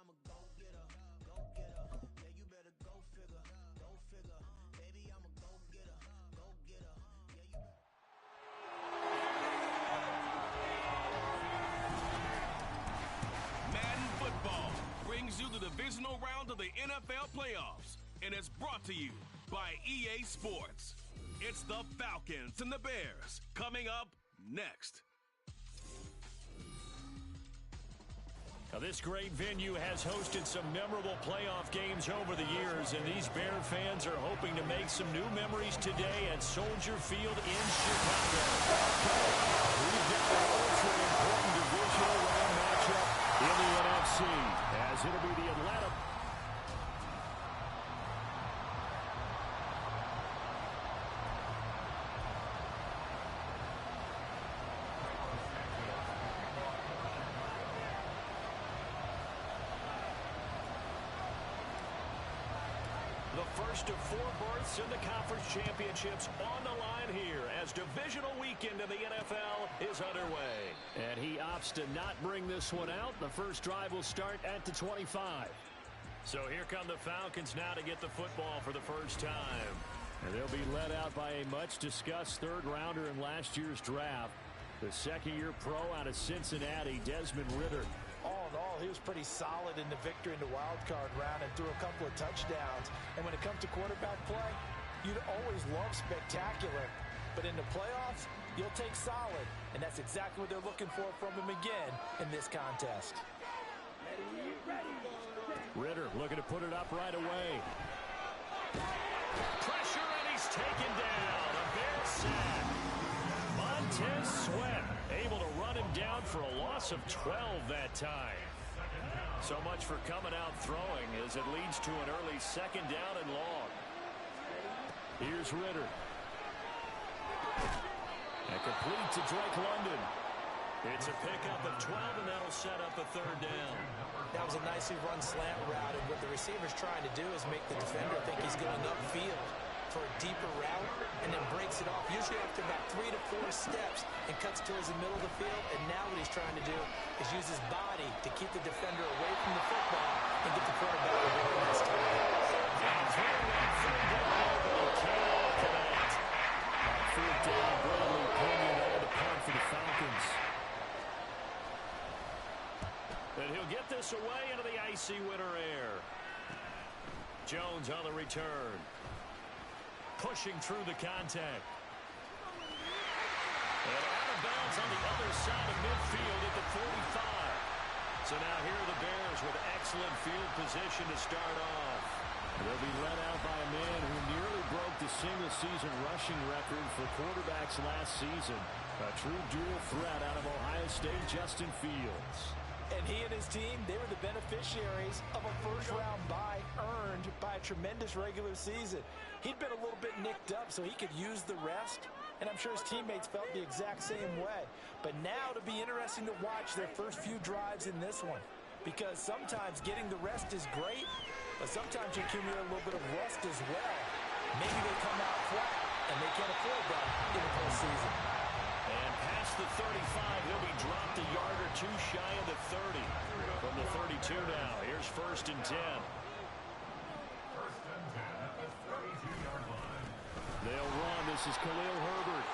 I'm a go-getter, go-getter. Yeah, you better go figure, go figure. Baby, I'm a go-getter, go-getter. Yeah, you better. Madden football brings you the divisional round of the NFL playoffs, and it's brought to you by EA Sports. It's the Falcons and the Bears coming up next. Now, this great venue has hosted some memorable playoff games over the years, and these Bear fans are hoping to make some new memories today at Soldier Field in Chicago. We've got an ultra-important divisional round matchup in the NFC, as it'll be the Atlanta. The first of 4 berths in the conference championships on the line here as divisional weekend in the NFL is underway. And he opts to not bring this one out. The first drive will start at the 25. So here come the Falcons now to get the football for the first time. And they'll be led out by a much-discussed third-rounder in last year's draft. The second-year pro out of Cincinnati, Desmond Ridder. All in all, he was pretty solid in the victory in the wild card round and threw a couple of touchdowns. And when it comes to quarterback play, you'd always love spectacular. But in the playoffs, you'll take solid. And that's exactly what they're looking for from him again in this contest. Ridder looking to put it up right away. Pressure, and he's taken down. A Bear sack. Montez Sweat able to run him down for a loss of 12 that time. So much for coming out throwing as it leads to an early second down and long. Here's Ridder. And complete to Drake London. It's a pickup of 12, and that'll set up a third down. That was a nicely run slant route, and what the receiver's trying to do is make the defender think he's going upfield for a deeper route, and then breaks it off, usually after about 3 to 4 steps, and cuts towards the middle of the field. And now what he's trying to do is use his body to keep the defender away from the football and get the quarterback a really nice target. Third down, Bradley Pinion over the punt for the Falcons. And he'll get this away into the icy winter air. Jones on the return. Pushing through the contact. And out of bounds on the other side of midfield at the 45. So now here are the Bears with excellent field position to start off. They'll be led out by a man who nearly broke the single-season rushing record for quarterbacks last season. A true dual threat out of Ohio State, Justin Fields. And he and his team, they were the beneficiaries of a first-round bye earned by a tremendous regular season. He'd been a little bit nicked up, so he could use the rest. And I'm sure his teammates felt the exact same way. But now it'll be interesting to watch their first few drives in this one. Because sometimes getting the rest is great, but sometimes you accumulate a little bit of rust as well. Maybe they come out flat, and they can't afford that in the postseason. And past the 35, he'll be dropped a yard or two shy of the 30. From the 32 now, here's 1st and 10. First and 10 at the 32-yard line. They'll run. This is Khalil Herbert.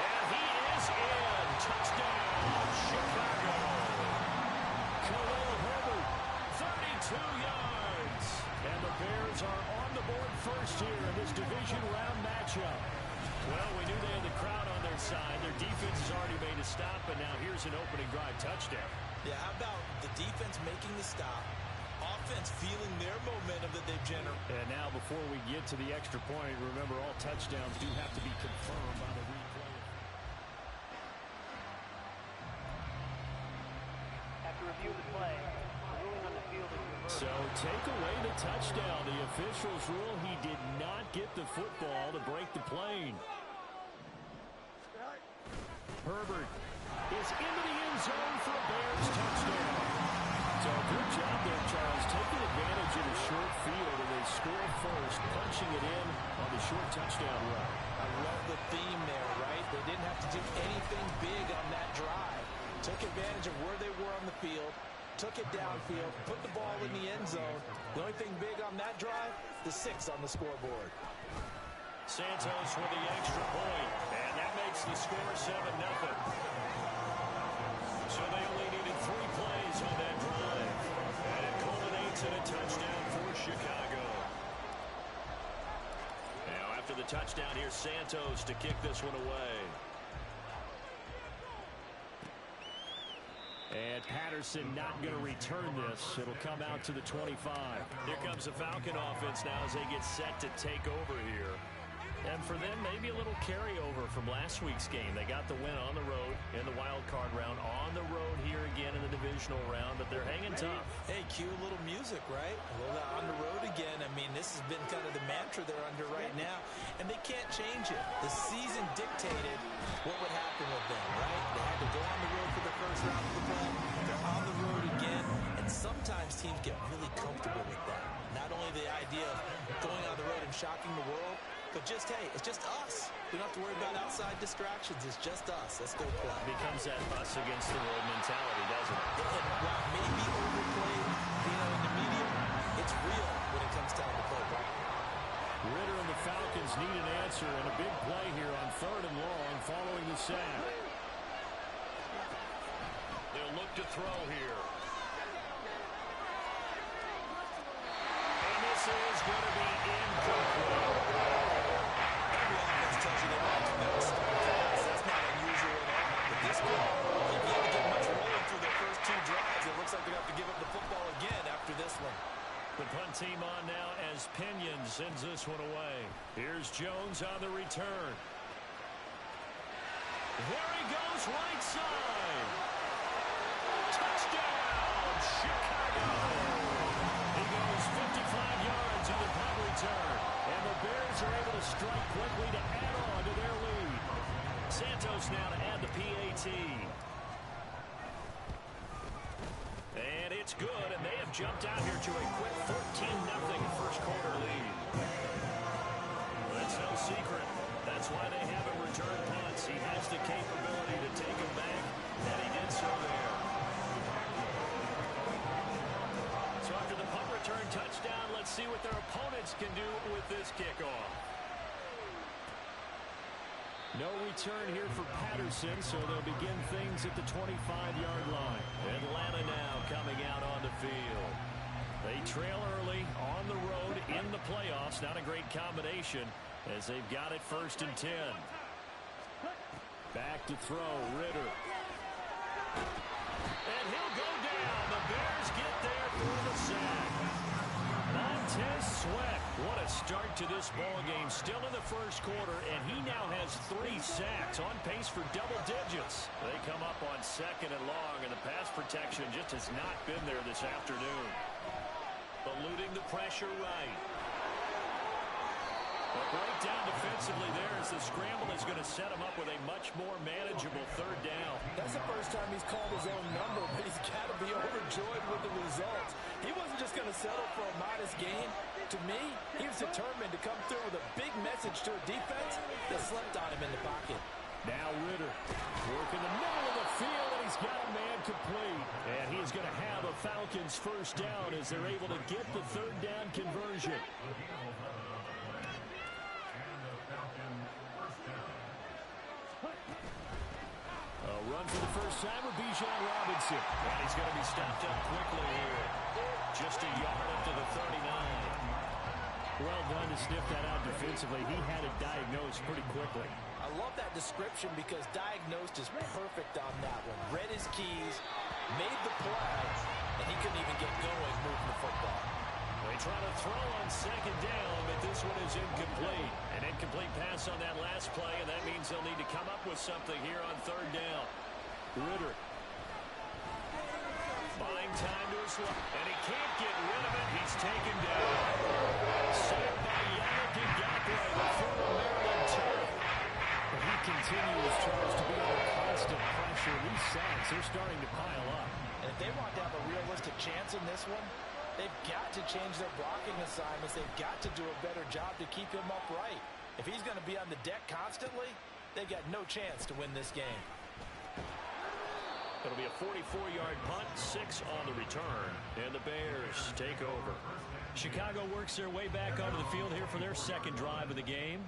And he is in. Touchdown, Chicago. Khalil Herbert, 32 yards. And the Bears are on the board first here in this division round matchup. Well, we knew they had the crowd on their side. Their defense has already made a stop, and now here's an opening drive touchdown. Yeah, how about the defense making the stop, offense feeling their momentum that they've generated. And now before we get to the extra point, remember all touchdowns do have to be confirmed by the replay. After review of the play, the ruling on the field is reversed. So take away the touchdown. The officials rule he did not get the football to break the plane. Herbert is into the end zone for a Bears touchdown. So good job there, Charles, taking advantage of the short field, and they score first, punching it in on the short touchdown run. I love the theme there, right? They didn't have to do anything big on that drive. Took advantage of where they were on the field, took it downfield, put the ball in the end zone. The only thing big on that drive, the 6 on the scoreboard. Santos with the extra point, and that makes the score 7-0. So they only needed 3 plays on that drive, and it culminates in a touchdown for Chicago. Now after the touchdown, here's Santos to kick this one away. And Patterson not going to return this. It'll come out to the 25. Here comes the Falcon offense now as they get set to take over here. And for them, maybe a little carryover from last week's game. They got the win on the road in the wild card round, on the road here again in the divisional round, but they're hanging tough. Hey, cue a little music, right? A little on the road again. I mean, this has been kind of the mantra they're under right now, and they can't change it. The season dictated what would happen with them, right? They had to go on the road for the first round of the play. They're on the road again, and sometimes teams get really comfortable with that. Not only the idea of going on the road and shocking the world, but just, hey, it's just us. We don't have to worry about outside distractions. It's just us. Let's go play. It becomes that us against the world mentality, doesn't it? And while it may be overplayed, in the media, it's real when it comes time to play, right? Ritter and the Falcons need an answer, and a big play here on 3rd and long following the sack. They'll look to throw here. And this is going to be incomplete. Tells you they want to commit fast. That's not unusual at all. But this one, if you haven't get much rolling through their first 2 drives, it looks like they're going to have to give up the football again after this one. The punt team on now as Pinion sends this one away. Here's Jones on the return. There he goes, right side. Touchdown, Chicago. He goes 55 yards on the punt return. And the Bears are able to strike quickly to add on to their lead. Santos now to add the PAT. And it's good, and they have jumped out here to a quick 14-0 first quarter lead. That's no secret. That's why they haven't returned punts. He has the capability to take them back, and he did so there. So after the punt return touchdown, let's see what their opponents can do with this kickoff. No return here for Patterson, so they'll begin things at the 25-yard line. Atlanta now coming out on the field. They trail early on the road in the playoffs. Not a great combination as they've got it 1st and 10. Back to throw, Ritter. And he'll go down. The Bears get there for the sack. Montez Sweat, what a start to this ball game. Still in the first quarter, and he now has 3 sacks, on pace for double digits. They come up on 2nd and long, and the pass protection just has not been there this afternoon. Eluding the pressure right. A breakdown defensively there as the scramble is going to set him up with a much more manageable 3rd down. That's the first time he's called his own number, but he's got to be overjoyed with the results. He wasn't just going to settle for a modest gain. To me, he was determined to come through with a big message to a defense that slept on him in the pocket. Now Ritter working the middle of the field, and he's got a man complete. And he is going to have a Falcons 1st down as they're able to get the 3rd down conversion. A run for the first time with Bijan Robinson. And he's going to be stopped up quickly here. Just a yard up to the 39. Well done to sniff that out defensively. He had it diagnosed pretty quickly. I love that description because diagnosed is perfect on that one. Read his keys, made the play, and he couldn't even get going moving the football. They try to throw on 2nd down, but this one is incomplete. An incomplete pass on that last play, and that means they'll need to come up with something here on 3rd down. Ritter. Buying time to his left, and he can't get rid of it. He's taken down. Sacked by Yannick Ngakoue, the former Maryland Terp. But he continues, Charles, to be under constant pressure. These sacks, they're starting to pile up. And if they want to have a realistic chance in this one, they've got to change their blocking assignments. They've got to do a better job to keep him upright. If he's going to be on the deck constantly, they've got no chance to win this game. It'll be a 44-yard punt, 6 on the return, and the Bears take over. Chicago works their way back onto the field here for their second drive of the game.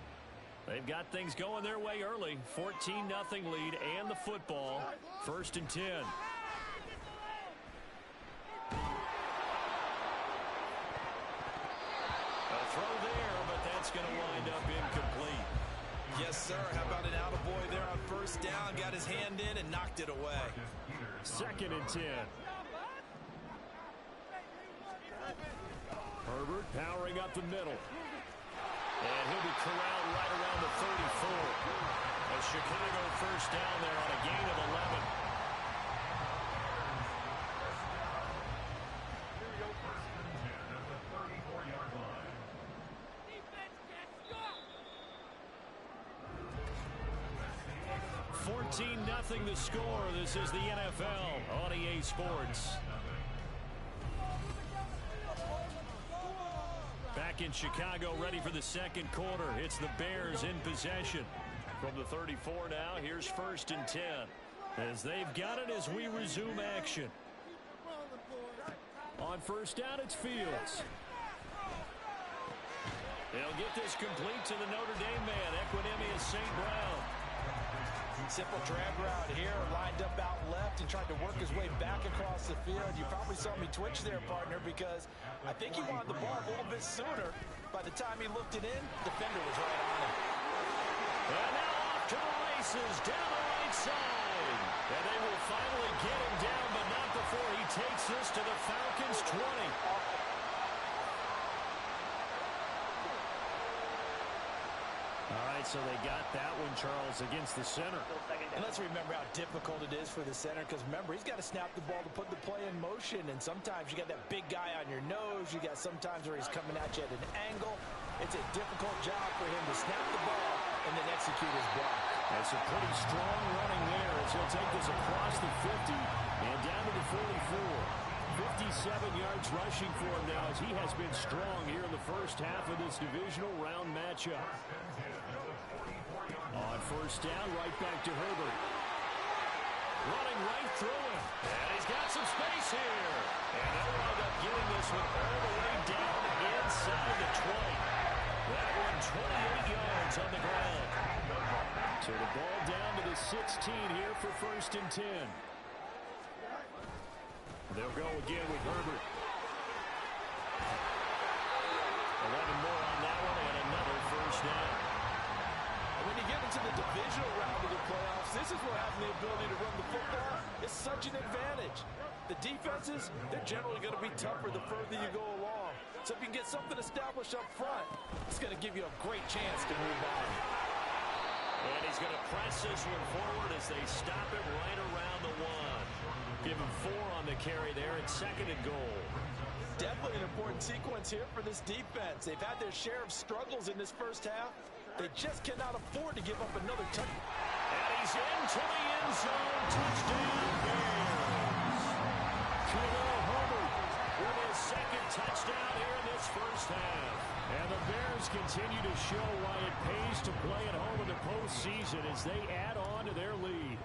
They've got things going their way early. 14-0 lead and the football. 1st and 10. A throw there, but that's going to wind up incomplete. Yes, sir. How about an attaboy there on 1st down? Got his hand in and knocked it away. 2nd and 10. Herbert powering up the middle. And he'll be corralled right around the 34. A Chicago 1st down there on a gain of 11. Here we go, 1st and 10 at the 34-yard line. 14-0 the score. This is the NFL on EA Sports. Back in Chicago, ready for the second quarter. It's the Bears in possession. From the 34 now, here's 1st and 10. As they've got it as we resume action. On 1st down, it's Fields. They'll get this complete to the Notre Dame man, Equinemius St. Brown. Simple drag route here, lined up out left and tried to work his way back across the field. You probably saw me twitch there, partner, because I think he wanted the ball a little bit sooner. By the time he looked it in, the defender was right on him. And now off to the races down the right side. And they will finally get him down, but not before he takes this to the Falcons' 20. All right, so they got that one, Charles, against the center. And let's remember how difficult it is for the center, because remember, he's got to snap the ball to put the play in motion, and sometimes you got that big guy on your nose. You got sometimes where he's coming at you at an angle. It's a difficult job for him to snap the ball and then execute his block. That's a pretty strong running there as he'll take this across the 50 and down to the 44. 57 yards rushing for him now as he has been strong here in the first half of this divisional round matchup. On 1st down, right back to Herbert. Running right through him. And he's got some space here. And they'll wind up getting this one all the way down inside the 20. That one 28 yards on the ground. So the ball down to the 16 here for 1st and 10. They'll go again with Herbert. 11 more on that one and another 1st down. When you get into the divisional round of the playoffs, this is where having the ability to run the football is such an advantage. The defenses, they're generally going to be tougher the further you go along. So if you can get something established up front, it's going to give you a great chance to move on. And he's going to press this one forward as they stop him right around the 1. Give him 4 on the carry there at 2nd and goal. Definitely an important sequence here for this defense. They've had their share of struggles in this first half. They just cannot afford to give up another touch. And he's into the end zone. Touchdown, Bears. Khalil Herbert with his 2nd touchdown here in this first half. And the Bears continue to show why it pays to play at home in the postseason as they add on to their lead.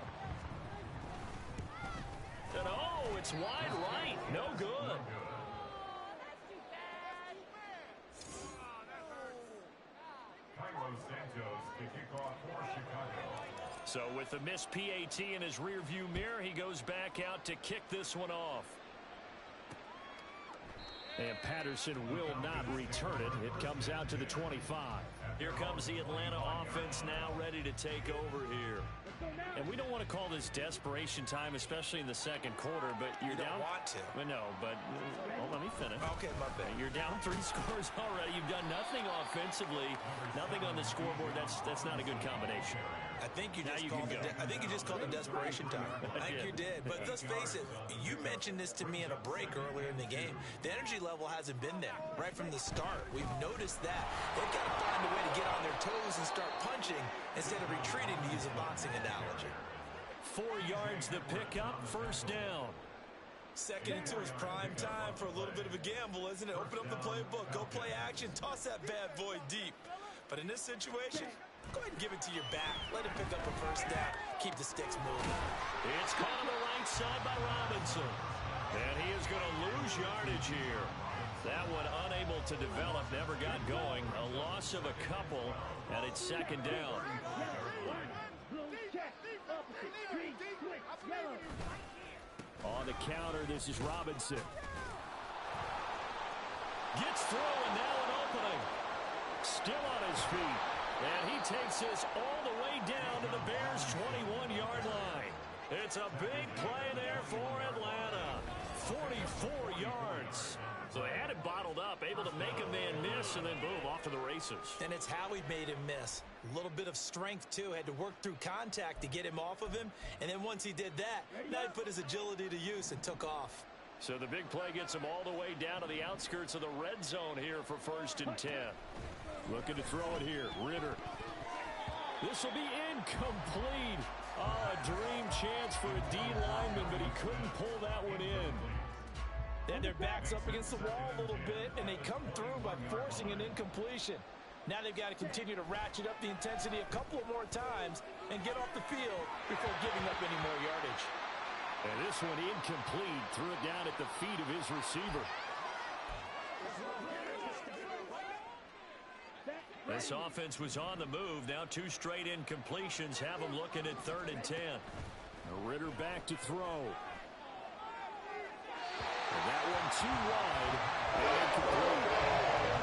And oh, it's wide right. No good. Santos to kick off for Chicago. So with the missed PAT in his rearview mirror, he goes back out to kick this one off. And Patterson will not return it. It comes out to the 25. Here comes the Atlanta offense now ready to take over here. And we don't want to call this desperation time, especially in the second quarter, but you're down. You don't want to. Well, no, but well, let me finish. Okay, my bad. You're down 3 scores already. You've done nothing offensively, nothing on the scoreboard. That's not a good combination. I think you just called it desperation time. I think you did. But let's face it, you mentioned this to me in a break earlier in the game. The energy level hasn't been there right from the start. We've noticed that. They've got to find a way to get on their toes and start punching instead of retreating, to use a boxing analogy. 4 yards the pickup, 1st down. 2nd and 2 is prime time for a little bit of a gamble, isn't it? Open up the playbook, go play action, toss that bad boy deep. But in this situation, go ahead and give it to your back. Let him pick up a first down. Keep the sticks moving. It's caught on the right side by Robinson. And he is going to lose yardage here. That one unable to develop, never got going. A loss of a couple, and it's second down. On the counter, this is Robinson. Gets through, and now an opening. Still on his feet. And he takes this all the way down to the Bears' 21-yard line. It's a big play there for Atlanta. 44 yards. So they had it bottled up, able to make a man miss, and then boom, off to the races. And it's how he made him miss. A little bit of strength, too. Had to work through contact to get him off of him. And then once he did that, now he put his agility to use and took off. So the big play gets him all the way down to the outskirts of the red zone here for 1st and 10. Looking to throw it here. Ritter. This will be incomplete. Oh, a dream chance for a D lineman, but he couldn't pull that one in. Then their backs up against the wall a little bit, and they come through by forcing an incompletion. Now they've got to continue to ratchet up the intensity a couple of more times and get off the field before giving up any more yardage. And this one incomplete. Threw it down at the feet of his receiver. This offense was on the move. Now 2 straight incompletions have them looking at 3rd and 10. Ritter back to throw. And that one too wide. And incomplete.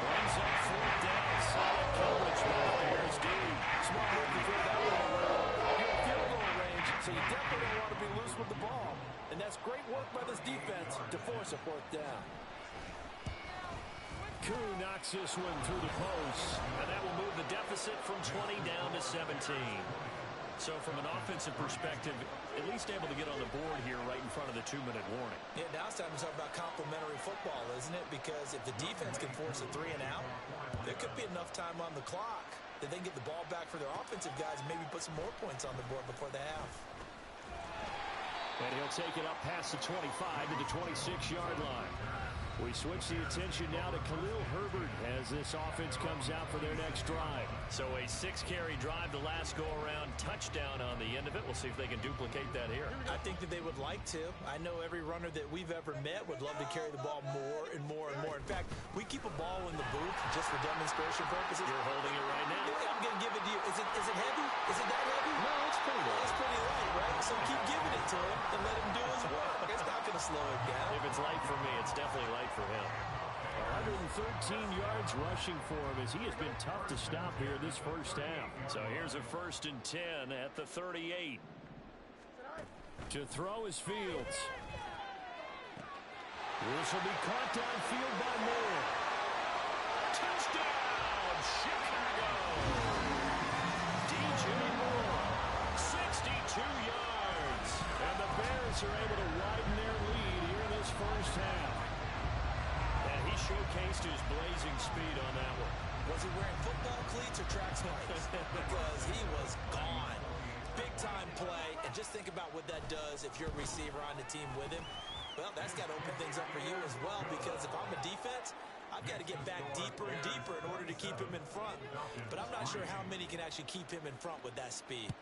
Runs up 4th down. Solid coverage by the Bears D. Smart move to throw that one around. You're in field goal range, so you definitely don't want to be loose with the ball. And that's great work by this defense to force a 4th down. Koo knocks this one through the post, and that will move the deficit from 20 down to 17. So from an offensive perspective, at least able to get on the board here right in front of the 2-minute warning. Yeah, now it's time to talk about complementary football, isn't it? Because if the defense can force a 3 and out, there could be enough time on the clock that they can get the ball back for their offensive guys and maybe put some more points on the board before the half. And he'll take it up past the 25 to the 26-yard line. We switch the attention now to Khalil Herbert as this offense comes out for their next drive. So a 6-carry drive the last go-around, touchdown on the end of it. We'll see if they can duplicate that here. I think that they would like to. I know every runner that we've ever met would love to carry the ball more and more and more. In fact, we keep a ball in the booth just for demonstration purposes. You're holding it right now. I'm going to give it to you. Is it heavy? Is it that heavy? No, it's pretty light. It's pretty light, right? So keep giving it to him and let him do his work. It's not going to slow him down. If it's light for me, it's definitely light for him. 113 yards rushing for him as he has been tough to stop here this first half. So here's a 1st and 10 at the 38. To throw is Fields. This will be caught downfield by Moore. Touchdown, Chicago! DJ Moore, 62 yards. And the Bears are able to widen their lead here in this first half. And he showcased his blazing speed on that one. Was he wearing football cleats or track spikes? Because he was gone. Big-time play. And just think about what that does if you're a receiver on the team with him. Well, that's got to open things up for you as well, because if I'm a defense, I've got to get back deeper and deeper in order to keep him in front. But I'm not sure how many can actually keep him in front with that speed.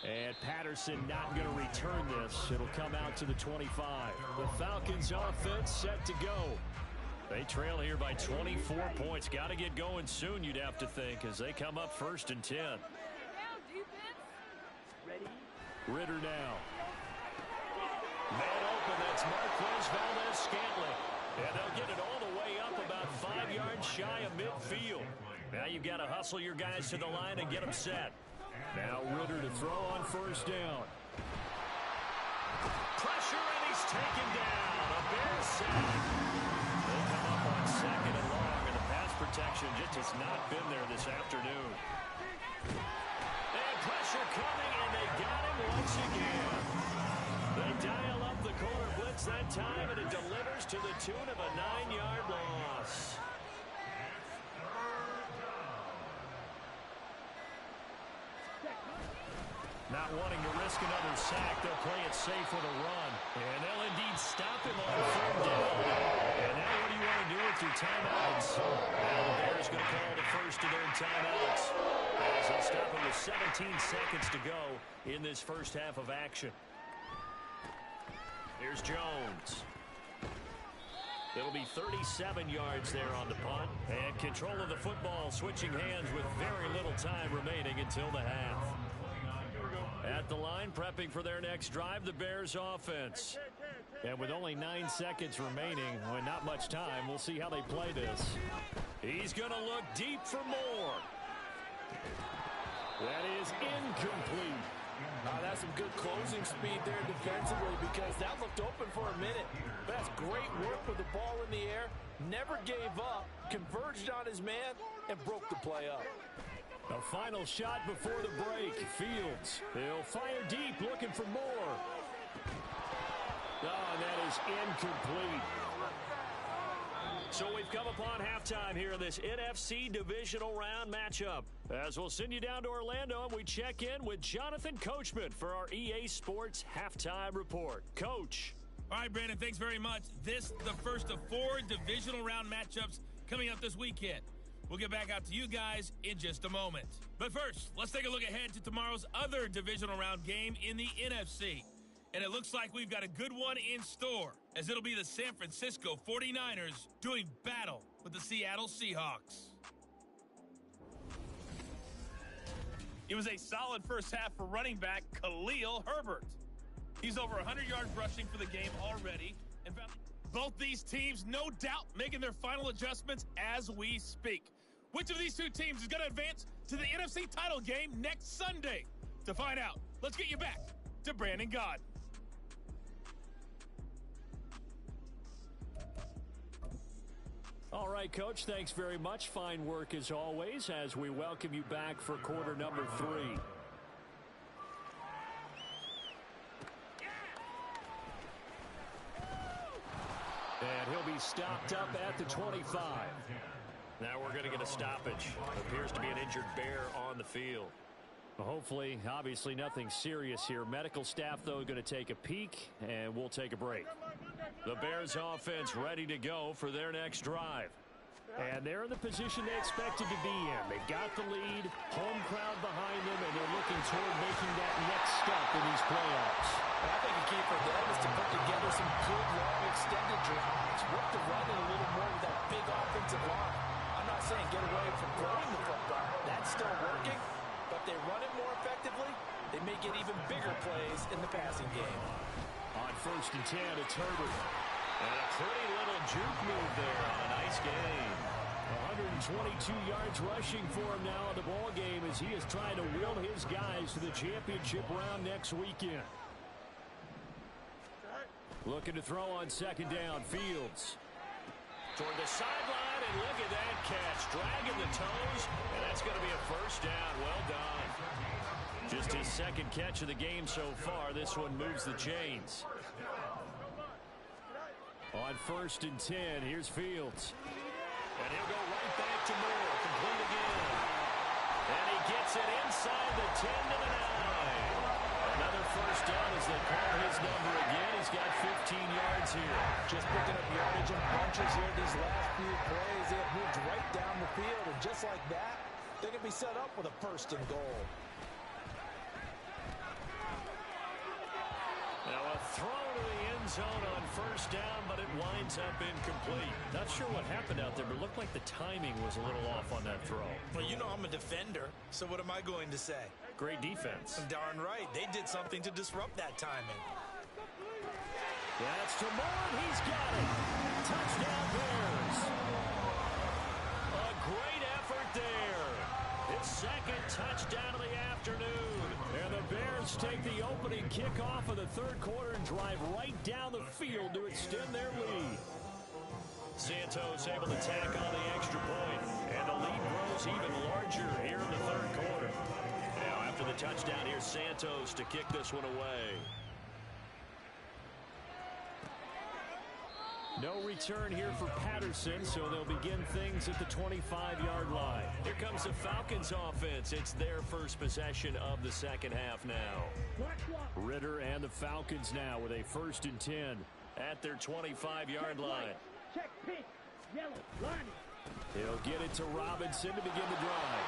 And Patterson not going to return this. It'll come out to the 25. The Falcons offense set to go. They trail here by 24 points. Got to get going soon, you'd have to think, as they come up 1st and 10. Ritter now. Man open, that's Marquez Valdez-Scantling. And they'll get it all the way up about 5 yards shy of midfield. Now you've got to hustle your guys to the line and get them set. Now Ritter to throw on 1st down. Pressure, and he's taken down. A Bears sack. They come up on 2nd and long, and the pass protection just has not been there this afternoon. And pressure coming, and they got him once again. They dial up the corner blitz that time, and it delivers to the tune of a 9-yard loss. Not wanting to risk another sack, they'll play it safe with a run. And they'll indeed stop him on 3rd down. And now what do you want to do with your timeouts? Now the Bears going to call the first of their timeouts, as they'll stop him with 17 seconds to go in this first half of action. Here's Jones. It'll be 37 yards there on the punt. And control of the football switching hands with very little time remaining until the half. At the line, prepping for their next drive, the Bears offense. And with only 9 seconds remaining, well, not much time, we'll see how they play this. He's going to look deep for more. That is incomplete. That's some good closing speed there defensively, because that looked open for a minute. But that's great work with the ball in the air. Never gave up, converged on his man, and broke the play up. A final shot before the break. Fields. He'll fire deep, looking for more. Oh, and that is incomplete. So we've come upon halftime here in this NFC Divisional Round matchup. As we'll send you down to Orlando, and we check in with Jonathan Coachman for our EA Sports Halftime Report. Coach. All right, Brandon, thanks very much. This the first of 4 Divisional Round matchups coming up this weekend. We'll get back out to you guys in just a moment. But first, let's take a look ahead to tomorrow's other Divisional Round game in the NFC. And it looks like we've got a good one in store, as it'll be the San Francisco 49ers doing battle with the Seattle Seahawks. It was a solid first half for running back Khalil Herbert. He's over 100 yards rushing for the game already. In fact, both these teams, no doubt, making their final adjustments as we speak. Which of these two teams is going to advance to the NFC title game next Sunday? To find out, let's get you back to Brandon Gaudin. All right, Coach, thanks very much. Fine work as always as we welcome you back for quarter number 3. And he'll be stopped up at the 25. Now we're going to get a stoppage. Appears to be an injured bear on the field. Hopefully, obviously nothing serious here. Medical staff, though, going to take a peek, and we'll take a break. The Bears offense ready to go for their next drive. And they're in the position they expected to be in. They've got the lead, home crowd behind them, and they're looking toward making that next step in these playoffs. And I think the key for them is to put together some good, long, extended drives. Work the run in a little more with that big offensive line. I'm not saying get away from throwing the football. That's still working. But they run it more effectively, they may get even bigger plays in the passing game. On 1st and 10, it's Herbert. And a pretty little juke move there on a nice game. 122 yards rushing for him now in the ball game as he is trying to will his guys to the championship round next weekend. Looking to throw on 2nd down, Fields. Toward the sideline, and look at that catch. Dragging the toes, and that's going to be a 1st down. Well done. Just his 2nd catch of the game so far. This one moves the chains. On 1st and 10, here's Fields. And he'll go right back to Moore. Complete again. And he gets it inside the 10 to the 9. Another 1st down as they call his number again. He's got 15 yards here. Just picking up yardage in bunches here these last few plays. They have moved right down the field, and just like that, they can be set up with a 1st and goal. Now a throw to the end zone on 1st down, but it winds up incomplete. Not sure what happened out there, but it looked like the timing was a little off on that throw. Well, you know I'm a defender, so what am I going to say? Great defense. Darn right. They did something to disrupt that timing. That's to Moore, and he's got it. Touchdown Bears. A great effort there. His 2nd touchdown of the afternoon. And the Bears take the opening kickoff of the 3rd quarter and drive right down the field to extend their lead. Santos able to tack on the extra point, and the lead grows even larger here in the 3rd quarter. Now after the touchdown, here's Santos to kick this one away. No return here for Patterson, so they'll begin things at the 25-yard line. Here comes the Falcons offense. It's their first possession of the second half now. Ritter and the Falcons now with a 1st and 10 at their 25-yard line. Check pitch. Yellow. Line. He'll get it to Robinson to begin the drive.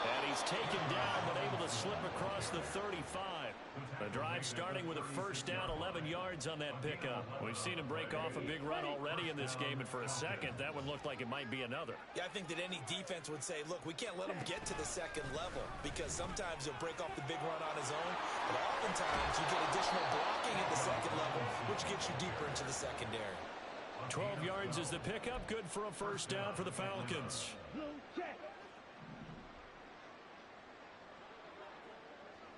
And he's taken down, but able to slip across the 35. The drive starting with a 1st down, 11 yards on that pickup. We've seen him break off a big run already in this game, and for a second, that one looked like it might be another. Yeah, I think that any defense would say, look, we can't let him get to the second level, because sometimes he'll break off the big run on his own, but oftentimes you get additional blocking at the second level, which gets you deeper into the secondary. 12 yards is the pickup, good for a 1st down for the Falcons. Blue check.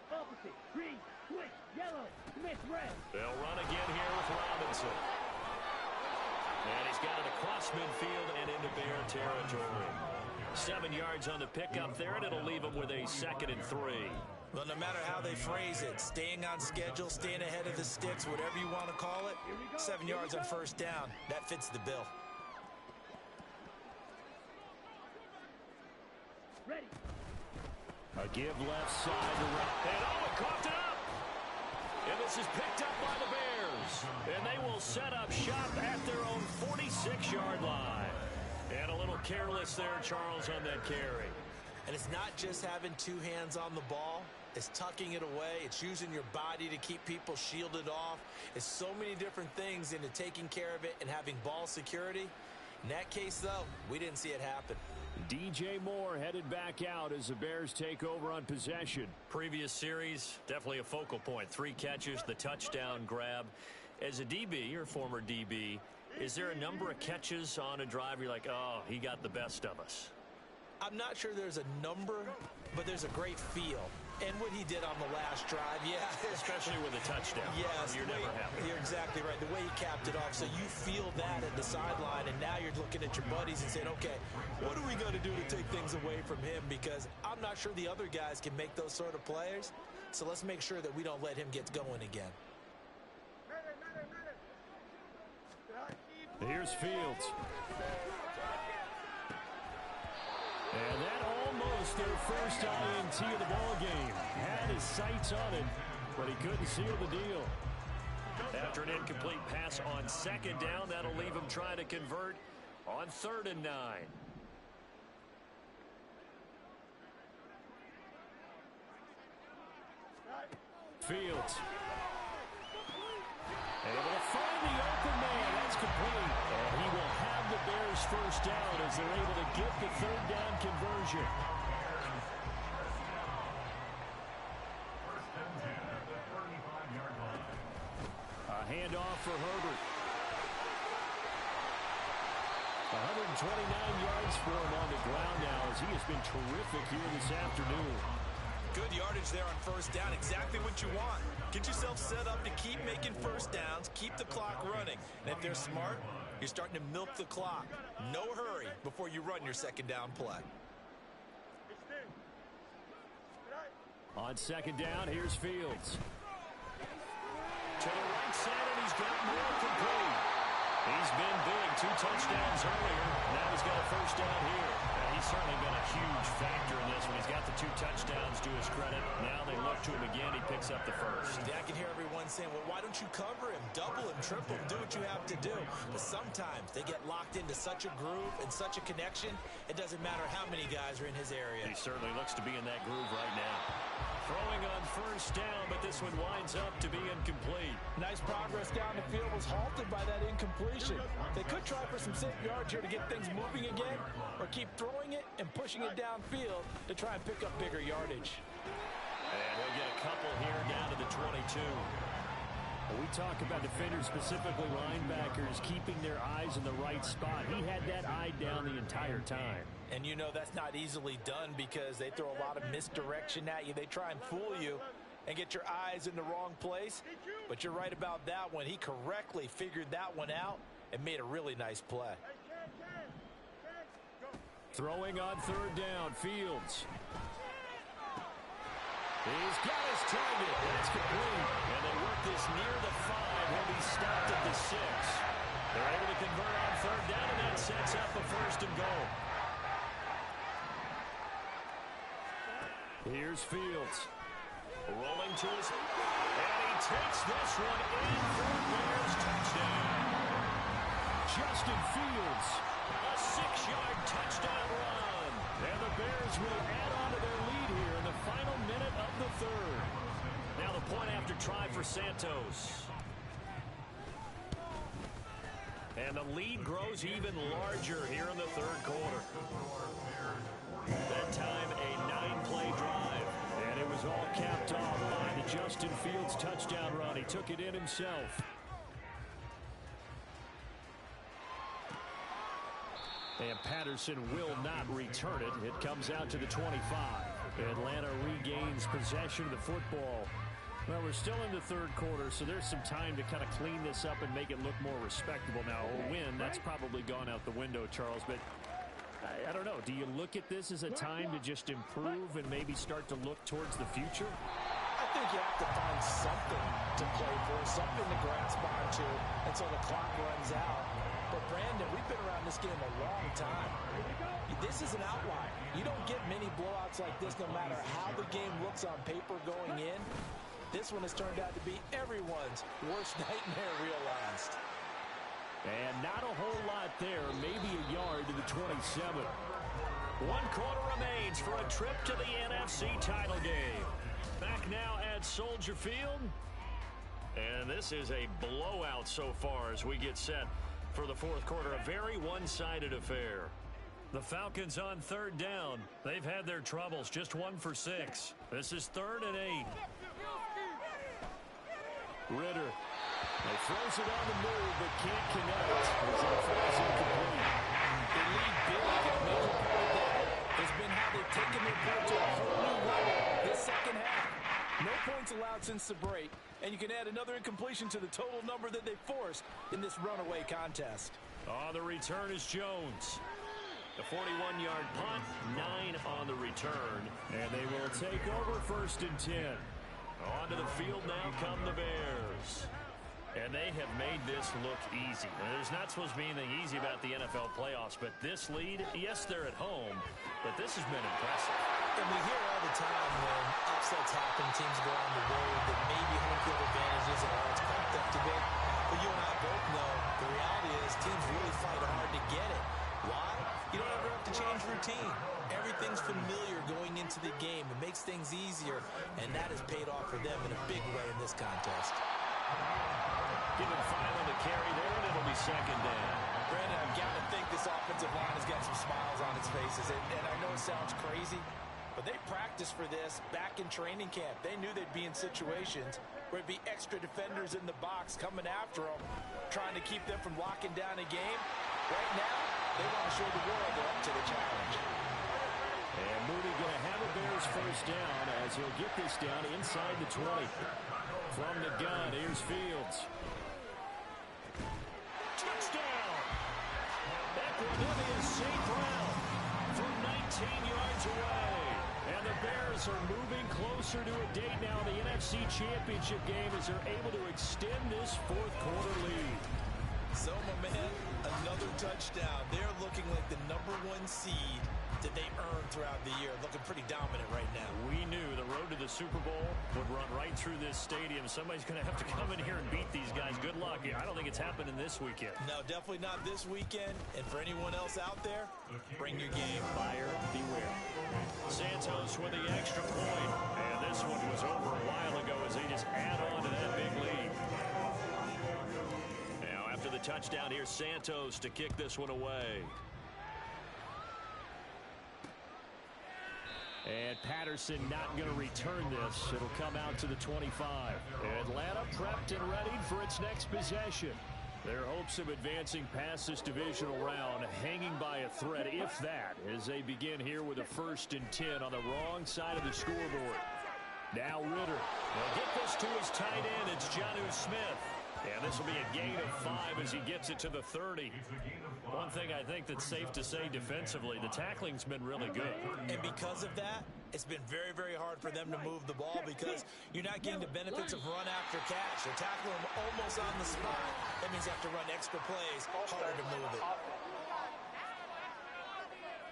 Opposite. Green. Switch. Yellow. Smith red. They'll run again here with Robinson. And he's got it across midfield and into Bear territory. 7 yards on the pickup there, and it'll leave him with a 2nd and 3. Well, no matter how they phrase it, staying on schedule, staying ahead of the sticks, whatever you want to call it, 7 yards on 1st down, that fits the bill. Ready. A give left side to right. And oh, it coughed it up! And this is picked up by the Bears. And they will set up shop at their own 46-yard line. And a little careless there, Charles, on that carry. And it's not just having 2 hands on the ball. It's tucking it away. It's using your body to keep people shielded off. It's so many different things into taking care of it and having ball security. In that case, though, we didn't see it happen. DJ Moore headed back out as the Bears take over on possession. Previous series, definitely a focal point. 3 catches, the touchdown grab. As a DB, or former DB, is there a number of catches on a drive you're like, oh, he got the best of us? I'm not sure there's a number, but there's a great feel. And what he did on the last drive, yeah. Especially with a touchdown. Yes. You're never happy. You're exactly right. The way he capped it off. So you feel that at the sideline, and now you're looking at your buddies and saying, okay, what are we going to do to take things away from him? Because I'm not sure the other guys can make those sort of players. So let's make sure that we don't let him get going again. Here's Fields. And that almost their first INT of the ball game. Had his sights on it, but he couldn't seal the deal. After an incomplete pass on 2nd down, that'll leave him trying to convert on 3rd and 9. Fields. Able to find the open man. That's complete. And he will have the Bears 1st down as they're able to get the 3rd down conversion. A handoff for Herbert. 129 yards for him on the ground now as he has been terrific here this afternoon. Good yardage there on 1st down. Exactly what you want. Get yourself set up to keep making 1st downs, keep the clock running. And if they're smart, you're starting to milk the clock. No hurry before you run your 2nd down play. On 2nd down, here's Fields. To the right side, and he's got more complete. He's been big. 2 touchdowns earlier. Now he's got a 1st down here. And he's certainly been a huge factor in this one. He's got the 2 touchdowns to his credit. Now they look to him again. He picks up the 1st. Yeah, I can hear everyone saying, well, why don't you cover him? Double him, triple him, do what you have to do. But sometimes they get locked into such a groove and such a connection, it doesn't matter how many guys are in his area. He certainly looks to be in that groove right now. Throwing on 1st down, but this one winds up to be incomplete. Nice progress down the field, was halted by that incompletion. They could try for some safe yards here to get things moving again, or keep throwing it and pushing it downfield to try and pick up bigger yardage. And he'll get a couple here down to the 22. We talk about defenders, specifically linebackers, keeping their eyes in the right spot. He had that eye down the entire time. And you know that's not easily done because they throw a lot of misdirection at you. They try and fool you and get your eyes in the wrong place. But you're right about that one. He correctly figured that one out and made a really nice play. Throwing on 3rd down, Fields. He's got his target. That's complete. And they work this near the 5. He'll be stopped at the 6. They're able to convert on third down, and that sets up a 1st and goal. Here's Fields. Rolling to his... And he takes this one in for a Bears touchdown. Justin Fields. A 6-yard touchdown run. And the Bears will add on to their lead here in the final minute of the 3rd. Now the point after try for Santos. And the lead grows even larger here in the 3rd quarter. That time a 9-play drive. And it was all capped off by the Justin Fields touchdown run. He took it in himself. And Patterson will not return it. It comes out to the 25. Atlanta regains possession of the football. Well, we're still in the 3rd quarter, so there's some time to kind of clean this up and make it look more respectable. Now, a win, that's probably gone out the window, Charles, but I don't know. Do you look at this as a time to just improve and maybe start to look towards the future? I think you have to find something to play for, something to grasp onto until the clock runs out. But, Brandon, we've been around this game a long time. This is an outlier. You don't get many blowouts like this no matter how the game looks on paper going in. This one has turned out to be everyone's worst nightmare realized. And not a whole lot there, maybe a yard to the 27. 1 quarter remains for a trip to the NFC title game. Back now at Soldier Field. And this is a blowout so far as we get set for the 4th quarter. A very one-sided affair. The Falcons on 3rd down. They've had their troubles, just 1 for 6. This is 3rd and 8. Ritter. He throws it on the move, but can't connect. As it falls incomplete. They lead big, and a major part of that has been how they've taken their play to a whole new level this 2nd half. No points allowed since the break, and you can add another incompletion to the total number that they forced in this runaway contest. On the return is Jones. The 41-yard punt, 9 on the return, and they will take over 1st and 10. Onto the field now come the Bears. And they have made this look easy. Now, there's not supposed to be anything easy about the NFL playoffs, but this lead, yes, they're at home, but this has been impressive. And we hear all the time when upsets happen, teams go on the road, that maybe home field advantage isn't all it's cracked up to be. But you and I both know the reality is teams really fight hard to get it. Why? You don't ever have to change routine. Everything's familiar going into the game. It makes things easier, and that has paid off for them in a big way in this contest. Give him 5 on the carry there, and it'll be 2nd down. Brandon, I've got to think this offensive line has got some smiles on its faces. And I know it sounds crazy, but they practiced for this back in training camp. They knew they'd be in situations where it'd be extra defenders in the box coming after them, trying to keep them from locking down a game. Right now, they want to show the world they're up to the challenge. And Mooney going to have a Bears 1st down as he'll get this down inside the 20. From the gun, here's Fields. Touchdown! That one is St. Brown from 19 yards away. And the Bears are moving closer to a date now in the NFC Championship game as they're able to extend this 4th quarter lead. So, my man, another touchdown. They're looking like the #1 seed that they earned throughout the year. Looking pretty dominant right now. We knew the road to the Super Bowl would run right through this stadium. Somebody's going to have to come in here and beat these guys. Good luck. I don't think it's happening this weekend. No, definitely not this weekend. And for anyone else out there, bring your game. Buyer beware. Santos with the extra point. And this one was over a while ago as they just add on to that big lead. Now after the touchdown, here's Santos to kick this one away. And Patterson not going to return this. It'll come out to the 25. Atlanta prepped and ready for its next possession. Their hopes of advancing past this divisional round hanging by a thread, if that, as they begin here with a 1st and 10 on the wrong side of the scoreboard. Now Ritter. They'll get this to his tight end. It's Jonnu Smith. And this will be a gain of 5 as he gets it to the 30. One thing I think that's safe to say defensively, the tackling's been really good. And because of that, It's been very, very hard for them to move the ball because you're not getting the benefits of run after catch. They're tackling them almost on the spot. That means you have to run extra plays, harder to move it.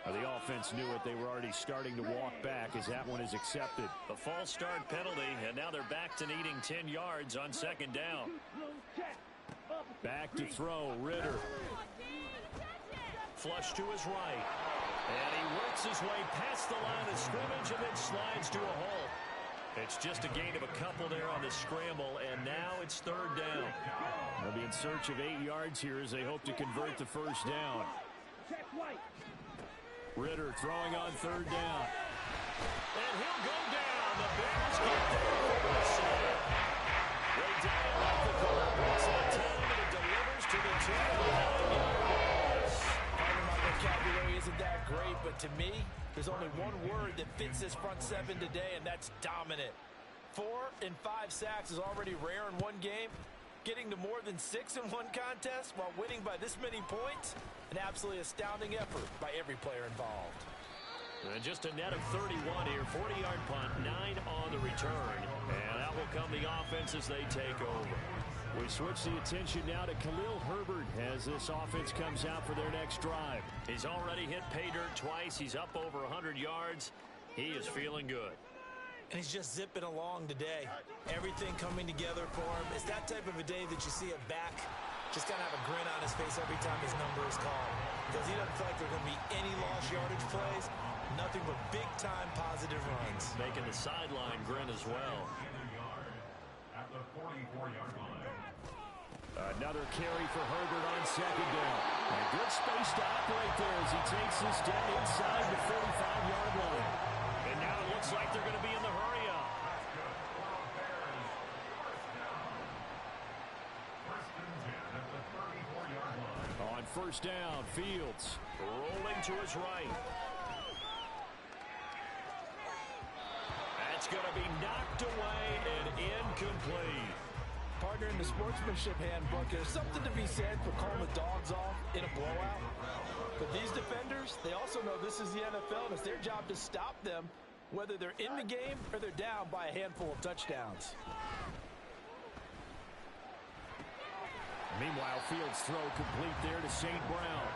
Well, the offense knew it. They were already starting to walk back as that one is accepted. A false start penalty, and now they're back to needing 10 yards on second down. Back to throw, Ritter. Flush to his right. And he works his way past the line of scrimmage and then slides to a halt. It's just a gain of a couple there on the scramble, and now it's third down. They'll be in search of 8 yards here as they hope to convert the first down. Ritter throwing on third down. And he'll go down. The Bears get there for a sack. Way down off the corner. Breaks the time, and it delivers to the 2-9-yard loss. My vocabulary isn't that great, but to me, there's only one word that fits this front seven today, and that's dominant. 4 and 5 sacks is already rare in one game. Getting to more than 6 in one contest while winning by this many points, an absolutely astounding effort by every player involved. And just a net of 31 here, 40-yard punt, 9 on the return. And out will come the offense as they take over. We switch the attention now to Khalil Herbert as this offense comes out for their next drive. He's already hit pay dirt twice. He's up over 100 yards. He is feeling good. And he's just zipping along today. Everything coming together for him. It's that type of a day that you see a back just kind of have a grin on his face every time his number is called. Because he doesn't feel like there are going to be any lost yardage plays. Nothing but big-time positive runs. Making the sideline grin as well. At the 44-yard line. Another carry for Herbert on second down. A good space to operate there as he takes this down inside the 45-yard line. And now it looks like they're going to be in the hurry-up. On first down, Fields. Rolling to his right. That's going to be knocked away and incomplete. Partner, in the sportsmanship handbook, there's something to be said for calling the dogs off in a blowout. But these defenders, they also know this is the NFL, and it's their job to stop them, whether they're in the game or they're down by a handful of touchdowns. Meanwhile, Fields' throw complete there to St. Brown.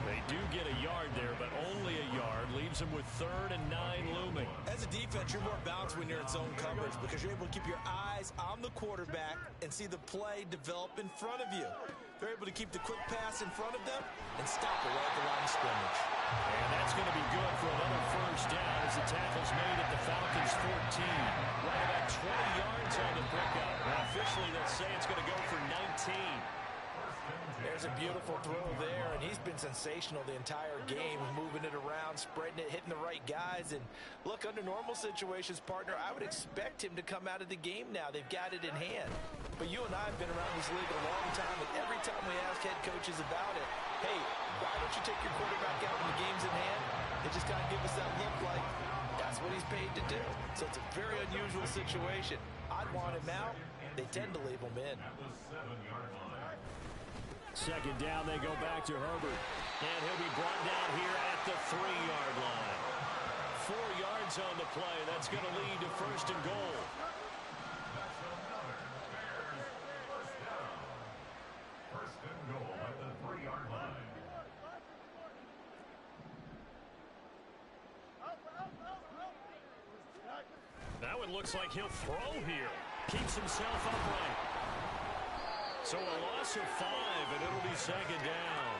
They do get a yard there, but only a yard. Leaves them with 3rd and 9 looming. As a defense, you're more balanced when you're in zone coverage because you're able to keep your eyes on the quarterback and see the play develop in front of you. They're able to keep the quick pass in front of them and stop it right at the line of scrimmage. And that's going to be good for another first down as the tackle's made at the Falcons' 14. Right about 20 yards on the pickup. And officially, they'll say it's going to go for 19. There's a beautiful throw there, and he's been sensational the entire game, moving it around, spreading it, hitting the right guys. And look, under normal situations, partner, I would expect him to come out of the game now. They've got it in hand. But you and I have been around this league a long time, and every time we ask head coaches about it, hey, why don't you take your quarterback out when the game's in hand? They just kind of give us that look like that's what he's paid to do. So it's a very unusual situation. I'd want him out. They tend to leave him in. Second down, they go back to Herbert. And he'll be brought down here at the 3-yard line. 4 yards on the play. That's going to lead to 1st and goal. First and goal at the 3-yard line. Now it looks like he'll throw here. Keeps himself upright. So a loss of 5, and it'll be second down.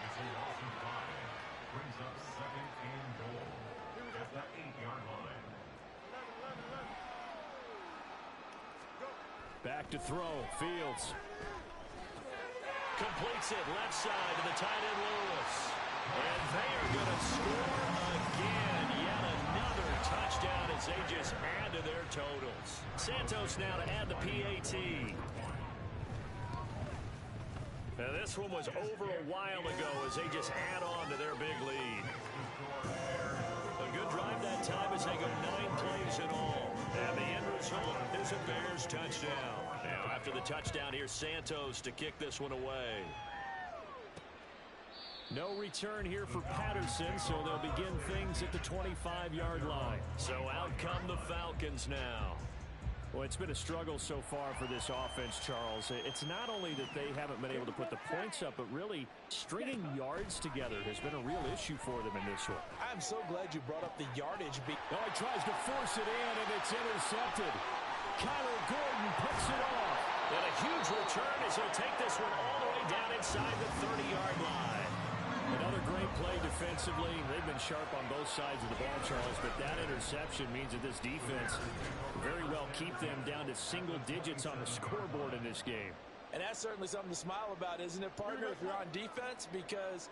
It's a loss of 5. Brings up 2nd and goal at the 8-yard line. Back to throw, Fields. Completes it left side to the tight end Lewis. And they are going to score again. Yet another touchdown as they just add to their totals. Santos now to add the PAT. Now this one was over a while ago as they just add on to their big lead. A good drive that time as they go 9 plays in all. And the end result is a Bears touchdown. Now after the touchdown, here's Santos to kick this one away. No return here for Patterson, so they'll begin things at the 25-yard line. So out come the Falcons now. Well, it's been a struggle so far for this offense, Charles. It's not only that they haven't been able to put the points up, but really stringing yards together has been a real issue for them in this one. I'm so glad you brought up the yardage. Oh, he tries to force it in, and it's intercepted. Kyler Gordon puts it off. And a huge return as he'll take this one all the way down inside the 30-yard line. Another great play defensively. They've been sharp on both sides of the ball, Charles, but that interception means that this defense very well keep them down to single digits on the scoreboard in this game. And that's certainly something to smile about, isn't it, partner, if you're on defense? Because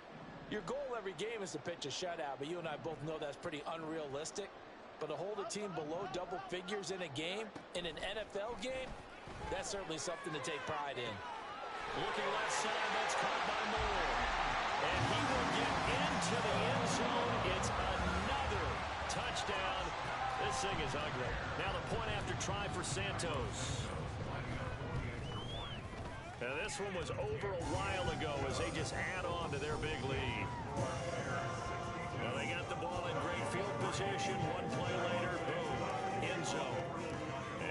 your goal every game is to pitch a shutout, but you and I both know that's pretty unrealistic. But to hold a team below double figures in a game, in an NFL game, that's certainly something to take pride in. Looking left side, that's caught by Moore. And he will get into the end zone. It's another touchdown. This thing is ugly. Now the point after try for Santos. Now this one was over a while ago as they just add on to their big lead. Now they got the ball in great field position. One play later, boom, end zone.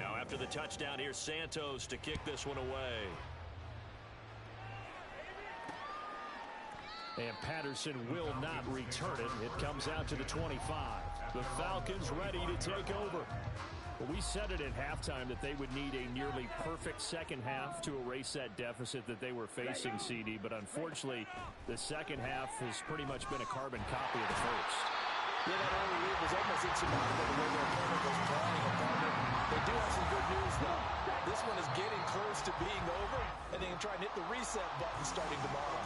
Now after the touchdown, here's Santos to kick this one away. And Patterson will not return it. It comes out to the 25. The Falcons ready to take over. Well, we said it at halftime that they would need a nearly perfect second half to erase that deficit that they were facing, CD. But unfortunately, the second half has pretty much been a carbon copy of the first. Yeah, that early lead was almost insurmountable the way their opponent was playing. They do have some good news, though. This one is getting close to being over, and they can try and hit the reset button starting tomorrow.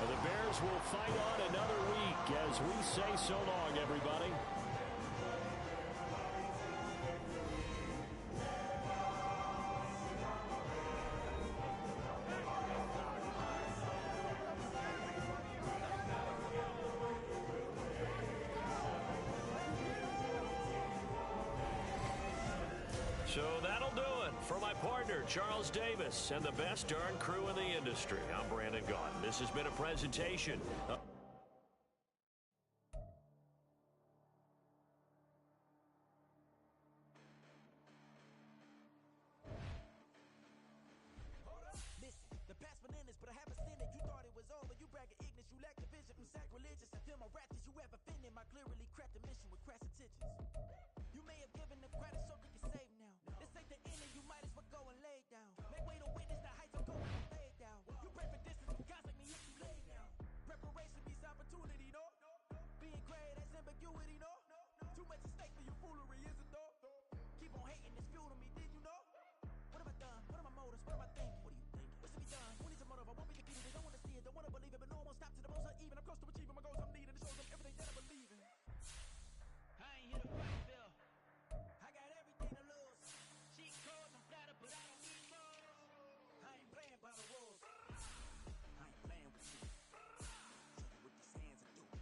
The Bears will fight on another week as we say so long, everybody. So that'll do it for my partner, Charles Davis, and the best darn crew in the industry. I'm Brandon Gaughan. This has been a presentation of Listen, the past bananas, but I haven't seen it. You thought it was over. You bragging ignorance. You lack the vision. I'm sacrilegious. I feel my wrath as you ever offended. My clearly crafted mission with crass intentions. You may have given them credit so they can save now. This ain't the end and you might as well go and lay down. Make way to witness the heights I'm going to lay down. You pray for distance, guys like me if you lay down. Preparation means opportunity, no? Being great, that's ambiguity, no? Too much at stake for your foolery, is it though? Keep on hating, it's fuel to me, did you know? What have I done? What are my motives? What am I thinking? What are you thinking? What's to be done? What is a motive? I won't be defeated. They don't want to see it, don't want to believe it, but no one won't stop to the most uneven. I'm close to achieving my goals I'm needing. It shows them everything that I believe in. I ain't here to fight, Bill. I got everything to lose. Cheat codes, I'm flattered, but I don't need those. I ain't playing by the rules. I ain't playing with you. Show you what these hands are doing.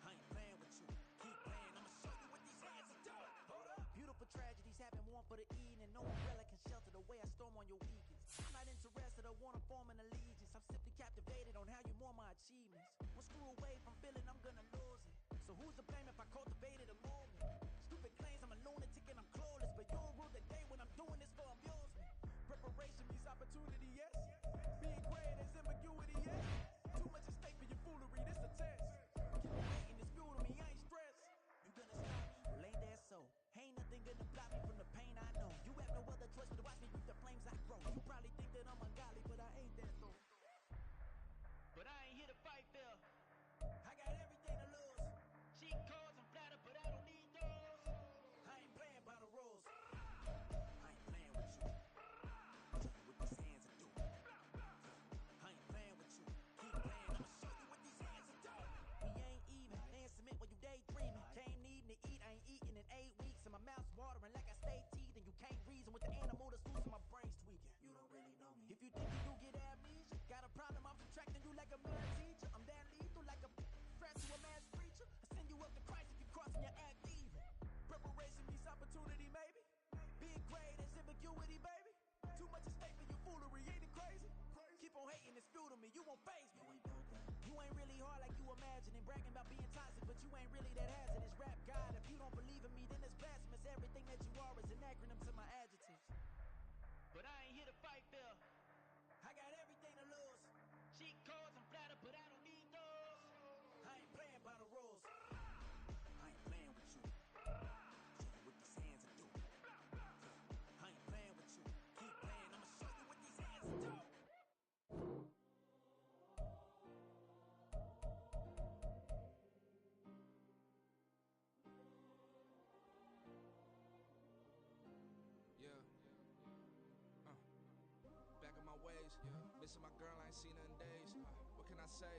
I ain't playing with you. Keep playing, I'ma show you what these hands are doing. Hold up. Beautiful tragedies happen, one for the eating, and no umbrella can shelter the way I storm on your weekends. I'm not interested, I wanna form an allegiance. I'm simply captivated on how you more my achievements. One screw away from feeling I'm gonna lose it. So who's to blame if I cultivated a movement? Stupid claims I'm a lunatic and I'm clueless, but you'll rule the day when I'm doing this for amusement. Preparation means opportunity, yes. Being great is ambiguity, yes. Too much at stake for your foolery, this a test. Keep on hating, it's fuel to me, I ain't stressed. You gonna stop me? Well, ain't that so? Ain't nothing gonna block me from the pain I know. You have no other choice but to watch me reap the flames I grow. You probably think that I'm ungodly, but I ain't that though. But I ain't here to fight, Phil. I got everything to lose. Cheat codes, I'm flattered, but I don't need those. I ain't playing by the rules. I ain't playing with you. Show you what these hands are doing. I ain't playing with you. Keep playing, I'ma show you what these hands are doing. We ain't even. They ain't submit when you daydreaming. Came needing to eat, I ain't eating in 8 weeks. And my mouth's watering like I stay teething. You can't reason with the animal that's loose and my brain's tweaking. You don't really know me. If you think you get amnesia, got a problem, I'm subtracting you like a math teacher. I'm that lethal like a threat to a mass preacher. I send you up to Christ if you crossing your act even. Preparation means opportunity, maybe. Being great is ambiguity, baby. Too much at stake for your foolery, ain't it crazy? Keep on hating, it's fuel to me, you won't faze me. You ain't really hard like you imagine, and bragging about being toxic, but you ain't really that hazardous. Rap God, if you don't believe in me, then it's blasphemous. Everything that you are is an acronym to my adjectives. But I ain't here to fight fair. I got everything to lose. Cheat codes, I'm flattered, but I don't need those. I ain't playing by the rules. I ain't playing with you. Show you what these hands will do. I ain't playing with you. Keep playing, I'ma show you what these hands will do. Back in my ways, missing my girl, I ain't seen her in days. What can I say?